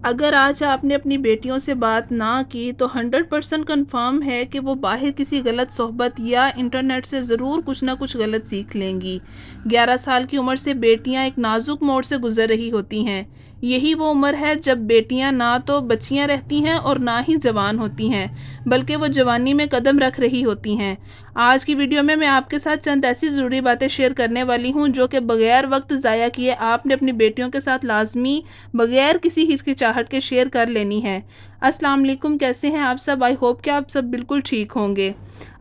اگر آج آپ نے اپنی بیٹیوں سے بات نہ کی تو 100% کنفرم ہے کہ وہ باہر کسی غلط صحبت یا انٹرنیٹ سے ضرور کچھ نہ کچھ غلط سیکھ لیں گی۔ 11 سال کی عمر سے بیٹیاں ایک نازک موڑ سے گزر رہی ہوتی ہیں۔ یہی وہ عمر ہے جب بیٹیاں نہ تو بچیاں رہتی ہیں اور نہ ہی جوان ہوتی ہیں، بلکہ وہ جوانی میں قدم رکھ رہی ہوتی ہیں۔ آج کی ویڈیو میں آپ کے ساتھ چند ایسی ضروری باتیں شیئر کرنے والی ہوں جو کہ بغیر وقت ضائع کیے آپ نے اپنی بیٹیوں کے ساتھ لازمی بغیر کسی ہچکچاہٹ کے شیئر کر لینی ہے۔ السلام علیکم، کیسے ہیں آپ سب؟ آئی ہوپ کہ آپ سب بالکل ٹھیک ہوں گے۔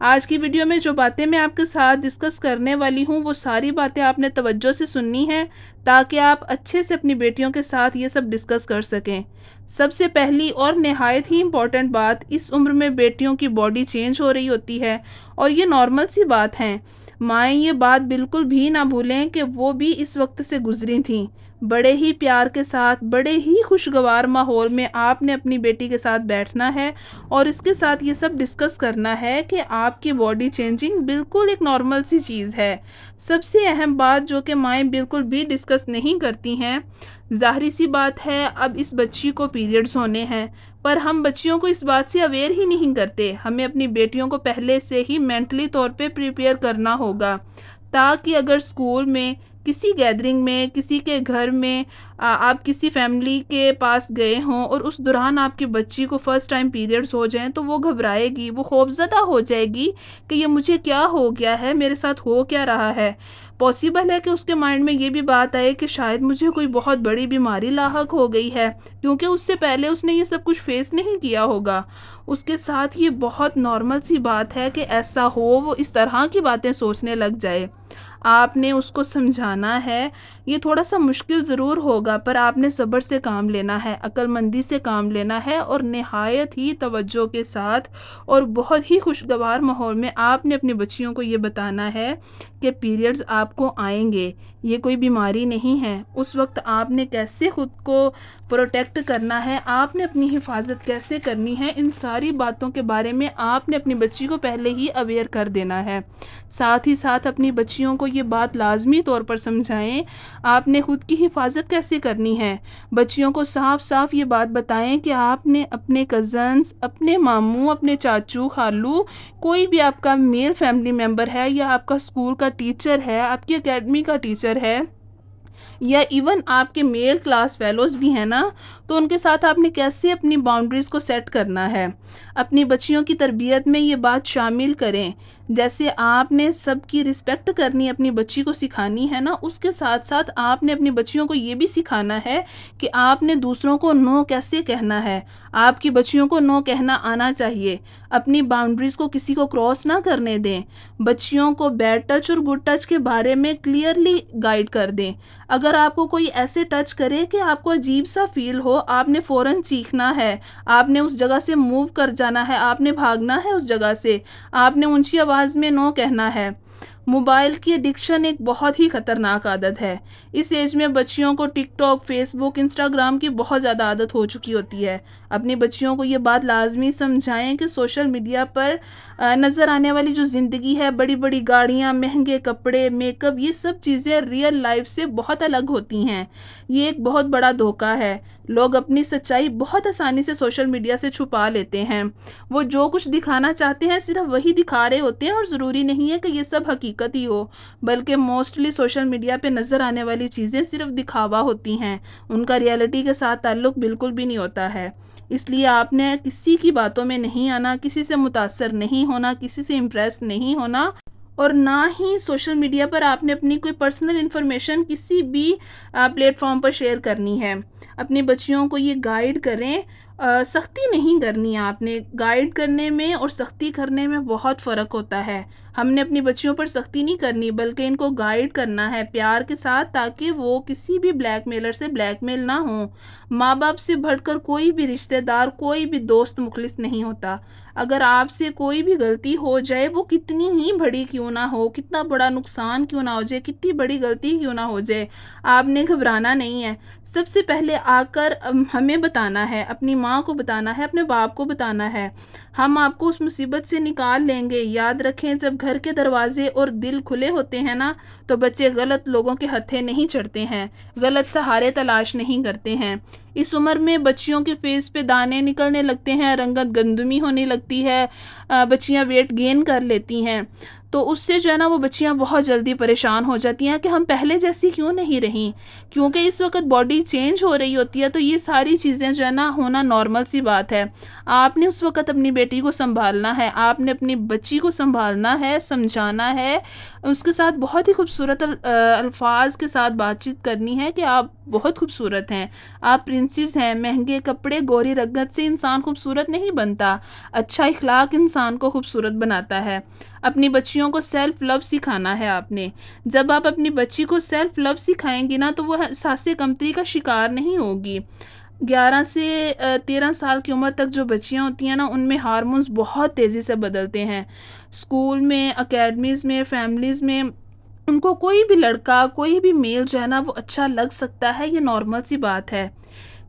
آج کی ویڈیو میں جو باتیں میں آپ کے ساتھ ڈسکس کرنے والی ہوں وہ ساری باتیں آپ نے توجہ سے سننی ہیں تاکہ آپ اچھے سے اپنی بیٹیوں کے ساتھ یہ سب ڈسکس کر سکیں۔ سب سے پہلی اور نہایت ہی امپورٹنٹ بات، اس عمر میں بیٹیوں کی باڈی چینج ہو رہی ہوتی ہے اور یہ نارمل سی بات ہے۔ مائیں یہ بات بالکل بھی نہ بھولیں کہ وہ بھی اس وقت سے گزری تھیں۔ بڑے ہی پیار کے ساتھ، بڑے ہی خوشگوار ماحول میں آپ نے اپنی بیٹی کے ساتھ بیٹھنا ہے اور اس کے ساتھ یہ سب ڈسکس کرنا ہے کہ آپ کی باڈی چینجنگ بالکل ایک نارمل سی چیز ہے۔ سب سے اہم بات جو کہ مائیں بالکل بھی ڈسکس نہیں کرتی ہیں، ظاہری سی بات ہے اب اس بچی کو پیریڈز ہونے ہیں، پر ہم بچیوں کو اس بات سے اویئر ہی نہیں کرتے۔ ہمیں اپنی بیٹیوں کو پہلے سے ہی مینٹلی طور پہ پریپیئر کرنا ہوگا تاکہ اگر سکول میں، کسی گیدرنگ میں، کسی کے گھر میں آپ کسی فیملی کے پاس گئے ہوں اور اس دوران آپ کی بچی کو فرسٹ ٹائم پیریڈز ہو جائیں تو وہ گھبرائے گی، وہ خوفزدہ ہو جائے گی کہ یہ مجھے کیا ہو گیا ہے، میرے ساتھ ہو کیا رہا ہے۔ پاسبل ہے کہ اس کے مائنڈ میں یہ بھی بات آئے کہ شاید مجھے کوئی بہت بڑی بیماری لاحق ہو گئی ہے، کیونکہ اس سے پہلے اس نے یہ سب کچھ فیس نہیں کیا ہوگا۔ اس کے ساتھ یہ بہت نارمل سی بات ہے کہ ایسا ہو، وہ اس طرح کی باتیں سوچنے لگ جائے۔ آپ نے اس کو سمجھانا ہے، یہ تھوڑا سا مشکل ضرور ہوگا پر آپ نے صبر سے کام لینا ہے، عقل مندی سے کام لینا ہے اور نہایت ہی توجہ کے ساتھ اور بہت ہی خوشگوار ماحول میں آپ نے اپنی بچیوں کو یہ بتانا ہے کہ پیریڈز آپ کو آئیں گے، یہ کوئی بیماری نہیں ہے۔ اس وقت آپ نے کیسے خود کو پروٹیکٹ کرنا ہے، آپ نے اپنی حفاظت کیسے کرنی ہے، ان ساری باتوں کے بارے میں آپ نے اپنی بچی کو پہلے ہی اویئر کر دینا ہے۔ ساتھ ہی ساتھ اپنی بچیوں کو یہ بات لازمی طور پر سمجھائیں آپ نے خود کی حفاظت کیسے کرنی ہے۔ بچیوں کو صاف صاف یہ بات بتائیں کہ آپ نے اپنے کزنز، اپنے ماموں، اپنے چاچو، خالو، کوئی بھی آپ کا میل فیملی ممبر ہے یا آپ کا اسکول کا ٹیچر ہے، آپ کی اکیڈمی کا ٹیچر ہے یا ایون آپ کے میل کلاس فیلوز بھی ہیں نا، تو ان کے ساتھ آپ نے کیسے اپنی باؤنڈریز کو سیٹ کرنا ہے۔ اپنی بچیوں کی تربیت میں یہ بات شامل کریں، جیسے آپ نے سب کی رسپیکٹ کرنی اپنی بچی کو سکھانی ہے نا، اس کے ساتھ ساتھ آپ نے اپنی بچیوں کو یہ بھی سکھانا ہے کہ آپ نے دوسروں کو نو کیسے کہنا ہے۔ آپ کی بچیوں کو نو کہنا آنا چاہیے، اپنی باؤنڈریز کو کسی کو کراس نہ کرنے دیں۔ بچیوں کو بیڈ ٹچ اور گڈ ٹچ کے بارے میں کلیئرلی گائیڈ کر دیں۔ اگر آپ کو کوئی ایسے ٹچ کرے کہ آپ کو عجیب سا فیل ہو، آپ نے فوراً چیخنا ہے، آپ نے اس جگہ سے موو کر جانا ہے، آپ نے بھاگنا ہے اس جگہ سے، آپ نے اونچی آواز میں نو کہنا ہے۔ موبائل کی ایڈکشن ایک بہت ہی خطرناک عادت ہے۔ اس ایج میں بچیوں کو ٹک ٹاک، فیس بک، انسٹاگرام کی بہت زیادہ عادت ہو چکی ہوتی ہے۔ اپنی بچیوں کو یہ بات لازمی سمجھائیں کہ سوشل میڈیا پر نظر آنے والی جو زندگی ہے، بڑی بڑی گاڑیاں، مہنگے کپڑے، میک اپ، یہ سب چیزیں ریئل لائف سے بہت الگ ہوتی ہیں۔ یہ ایک بہت بڑا دھوکہ ہے۔ لوگ اپنی سچائی بہت آسانی سے سوشل میڈیا سے چھپا لیتے ہیں۔ وہ جو کچھ دکھانا چاہتے ہیں صرف وہی دکھا رہے ہوتے ہیں اور ضروری نہیں ہے کہ یہ سب حقیقت ہی ہو، بلکہ موسٹلی سوشل میڈیا پہ نظر آنے والی چیزیں صرف دکھاوا ہوتی ہیں، ان کا ریالٹی کے ساتھ تعلق بالکل بھی نہیں ہوتا ہے۔ اس لیے آپ نے کسی کی باتوں میں نہیں آنا، کسی سے متاثر نہیں ہونا، کسی سے امپریس نہیں ہونا اور نہ ہی سوشل میڈیا پر آپ نے اپنی کوئی پرسنل انفارمیشن کسی بھی پلیٹ فارم پر شیئر کرنی ہے۔ اپنی بچیوں کو یہ گائیڈ کریں، سختی نہیں کرنی، آپ نے گائیڈ کرنے میں اور سختی کرنے میں بہت فرق ہوتا ہے۔ ہم نے اپنی بچیوں پر سختی نہیں کرنی بلکہ ان کو گائیڈ کرنا ہے پیار کے ساتھ تاکہ وہ کسی بھی بلیک میلر سے بلیک میل نہ ہوں۔ ماں باپ سے بڑھ کر کوئی بھی رشتہ دار، کوئی بھی دوست مخلص نہیں ہوتا۔ اگر آپ سے کوئی بھی غلطی ہو جائے، وہ کتنی ہی بڑی کیوں نہ ہو، کتنا بڑا نقصان کیوں نہ ہو جائے، کتنی بڑی غلطی کیوں نہ ہو جائے، آپ نے گھبرانا نہیں ہے۔ سب سے پہلے آ کر ہمیں بتانا ہے، اپنی ماں کو بتانا ہے، اپنے باپ کو بتانا ہے۔ ہم آپ کو اس مصیبت سے نکال لیں گے۔ یاد رکھیں، جب گھر کے دروازے اور دل کھلے ہوتے ہیں نا، تو بچے غلط لوگوں کے ہتھے نہیں چڑھتے ہیں، غلط سہارے تلاش نہیں کرتے ہیں۔ اس عمر میں بچیوں کے فیس پہ دانے نکلنے لگتے ہیں، رنگت گندمی ہونے لگتی ہے، بچیاں ویٹ گین کر لیتی ہیں، تو اس سے جو ہے نا وہ بچیاں بہت جلدی پریشان ہو جاتی ہیں کہ ہم پہلے جیسی کیوں نہیں رہیں، کیونکہ اس وقت باڈی چینج ہو رہی ہوتی ہے، تو یہ ساری چیزیں جو ہے نا ہونا نارمل سی بات ہے۔ آپ نے اس وقت اپنی بیٹی کو سنبھالنا ہے، آپ نے اپنی بچی کو سنبھالنا ہے، سمجھانا ہے، اس کے ساتھ بہت ہی خوبصورت الفاظ کے ساتھ بات چیت کرنی ہے کہ آپ بہت خوبصورت ہیں، آپ پرنسز ہیں۔ مہنگے کپڑے، گوری رنگت سے انسان خوبصورت نہیں بنتا، اچھا اخلاق انسان کو خوبصورت بناتا ہے۔ اپنی بچیوں کو سیلف لو سکھانا ہے آپ نے۔ جب آپ اپنی بچی کو سیلف لو سکھائیں گی نا، تو وہ احساس کمتری کا شکار نہیں ہوگی۔ 11 سے 13 سال کی عمر تک جو بچیاں ہوتی ہیں نا، ان میں ہارمونز بہت تیزی سے بدلتے ہیں۔ اسکول میں، اکیڈمیز میں، فیملیز میں ان کو کوئی بھی لڑکا، کوئی بھی میل جو ہے نا وہ اچھا لگ سکتا ہے، یہ نارمل سی بات ہے۔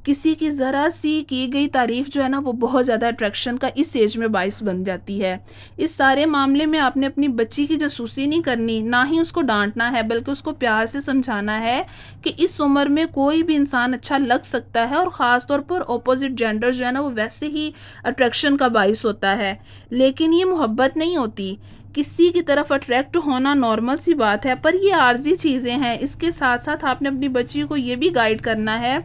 کسی کی ذرا سی کی گئی تعریف جو ہے نا وہ بہت زیادہ اٹریکشن کا اس ایج میں باعث بن جاتی ہے۔ اس سارے معاملے میں آپ نے اپنی بچی کی جاسوسی نہیں کرنی، نہ ہی اس کو ڈانٹنا ہے، بلکہ اس کو پیار سے سمجھانا ہے کہ اس عمر میں کوئی بھی انسان اچھا لگ سکتا ہے، اور خاص طور پر اپوزٹ جینڈر جو ہے نا وہ ویسے ہی اٹریکشن کا باعث ہوتا ہے، لیکن یہ محبت نہیں ہوتی۔ کسی کی طرف اٹریکٹ ہونا نارمل سی بات ہے، پر یہ عارضی چیزیں ہیں۔ اس کے ساتھ ساتھ آپ نے اپنی بچی کو یہ بھی گائیڈ کرنا ہے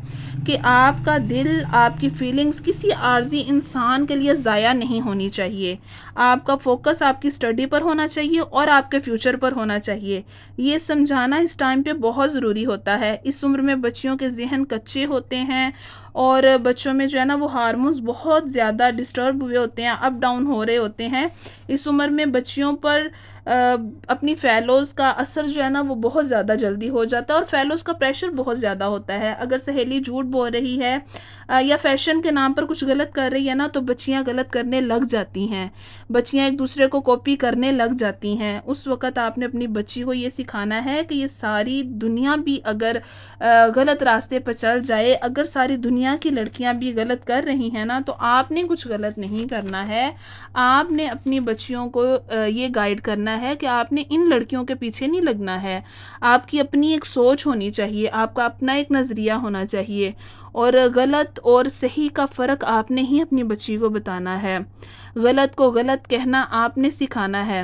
کہ آپ کا دل، آپ کی فیلنگز کسی عارضی انسان کے لیے ضائع نہیں ہونی چاہیے۔ آپ کا فوکس آپ کی اسٹڈی پر ہونا چاہیے اور آپ کے فیوچر پر ہونا چاہیے۔ یہ سمجھانا اس ٹائم پہ بہت ضروری ہوتا ہے۔ اس عمر میں بچیوں کے ذہن کچے ہوتے ہیں، اور بچوں میں جو ہے نا وہ ہارمونز بہت زیادہ ڈسٹرب ہوئے ہوتے ہیں، اپ ڈاؤن ہو رہے ہوتے ہیں۔ اس عمر میں بچیوں پر اپنی فیلوز کا اثر جو ہے نا وہ بہت زیادہ جلدی ہو جاتا ہے، اور فیلوز کا پریشر بہت زیادہ ہوتا ہے۔ اگر سہیلی جھوٹ بول رہی ہے یا فیشن کے نام پر کچھ غلط کر رہی ہے نا، تو بچیاں غلط کرنے لگ جاتی ہیں، بچیاں ایک دوسرے کو کاپی کرنے لگ جاتی ہیں۔ اس وقت آپ نے اپنی بچی کو یہ سکھانا ہے کہ یہ ساری دنیا بھی اگر غلط راستے پر چل جائے، اگر ساری دنیا کی لڑکیاں بھی غلط کر رہی ہیں نا، تو آپ نے کچھ غلط نہیں کرنا ہے۔ آپ نے اپنی بچیوں کو یہ گائیڈ کرنا ہے کہ آپ نے ان لڑکیوں کے پیچھے نہیں لگنا ہے۔ آپ کی اپنی ایک سوچ ہونی چاہیے، آپ کا اپنا ایک نظریہ ہونا چاہیے، اور غلط اور صحیح کا فرق آپ نے ہی اپنی بچی کو بتانا ہے۔ غلط کو غلط کہنا آپ نے سکھانا ہے۔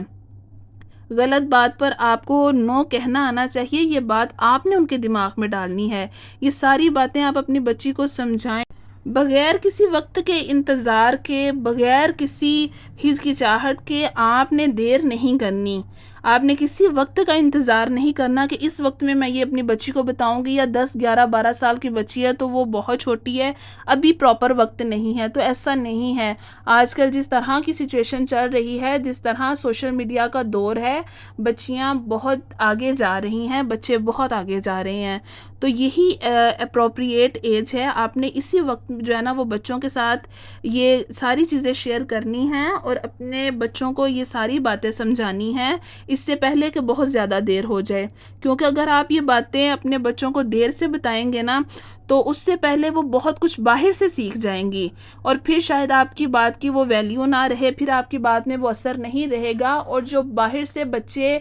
غلط بات پر آپ کو نو کہنا آنا چاہیے، یہ بات آپ نے ان کے دماغ میں ڈالنی ہے۔ یہ ساری باتیں آپ اپنی بچی کو سمجھائیں، بغیر کسی وقت کے انتظار کے، بغیر کسی ہچکچاہٹ کے۔ آپ نے دیر نہیں کرنی، آپ نے کسی وقت کا انتظار نہیں کرنا کہ اس وقت میں یہ اپنی بچی کو بتاؤں گی، یا 10 11 12 سال کی بچی ہے تو وہ بہت چھوٹی ہے، ابھی پراپر وقت نہیں ہے۔ تو ایسا نہیں ہے۔ آج کل جس طرح کی سچویشن چل رہی ہے، جس طرح سوشل میڈیا کا دور ہے، بچیاں بہت آگے جا رہی ہیں، بچے بہت آگے جا رہے ہیں، تو یہی اپروپریٹ ایج ہے۔ آپ نے اسی وقت جو ہے نا وہ بچوں کے ساتھ یہ ساری چیزیں شیئر کرنی ہیں، اور اپنے بچوں کو یہ ساری باتیں سمجھانی ہیں، اس سے پہلے کہ بہت زیادہ دیر ہو جائے۔ کیونکہ اگر آپ یہ باتیں اپنے بچوں کو دیر سے بتائیں گے نا، تو اس سے پہلے وہ بہت کچھ باہر سے سیکھ جائیں گی، اور پھر شاید آپ کی بات کی وہ ویلیو نہ رہے، پھر آپ کی بات میں وہ اثر نہیں رہے گا، اور جو باہر سے بچے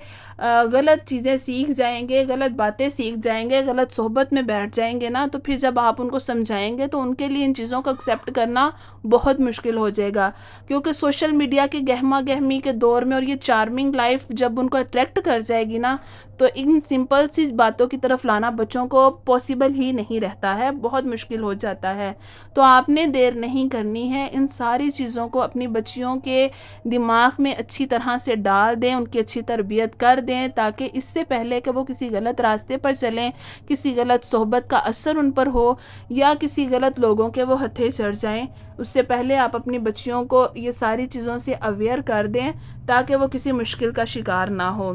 غلط چیزیں سیکھ جائیں گے، غلط باتیں سیکھ جائیں گے، غلط صحبت میں بیٹھ جائیں گے نا، تو پھر جب آپ ان کو سمجھائیں گے تو ان کے لیے ان چیزوں کو ایکسیپٹ کرنا بہت مشکل ہو جائے گا۔ کیونکہ سوشل میڈیا کے گہما گہمی کے دور میں، اور یہ چارمنگ لائف جب ان کو اٹریکٹ کر جائے گی نا، تو ان سمپل سی باتوں کی طرف لانا بچوں کو پاسبل ہی نہیں رہتا ہے، بہت مشکل ہو جاتا ہے۔ تو آپ نے دیر نہیں کرنی ہے، ان ساری چیزوں کو اپنی بچیوں کے دماغ میں اچھی طرح سے ڈال دیں، ان کی اچھی تربیت کر دیں، تاکہ اس سے پہلے کہ وہ کسی غلط راستے پر چلیں، کسی غلط صحبت کا اثر ان پر ہو، یا کسی غلط لوگوں کے وہ ہتھے چڑھ جائیں، اس سے پہلے آپ اپنی بچیوں کو یہ ساری چیزوں سے اویئر کر دیں، تاکہ وہ کسی مشکل کا شکار نہ ہو۔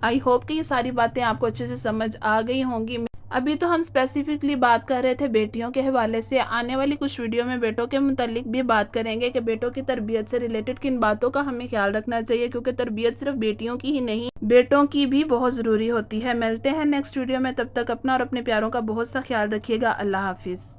آئی ہوپ کہ یہ ساری باتیں آپ کو اچھے سے سمجھ آ گئی ہوں گی۔ ابھی تو ہم اسپیسیفکلی بات کر رہے تھے بیٹیوں کے حوالے سے، آنے والی کچھ ویڈیو میں بیٹوں کے متعلق بھی بات کریں گے کہ بیٹوں کی تربیت سے ریلیٹڈ کن باتوں کا ہمیں خیال رکھنا چاہیے، کیونکہ تربیت صرف بیٹیوں کی ہی نہیں، بیٹوں کی بھی بہت ضروری ہوتی ہے۔ ملتے ہیں نیکسٹ ویڈیو میں، تب تک اپنا اور اپنے پیاروں کا بہت سا خیال رکھیے گا۔ اللہ حافظ۔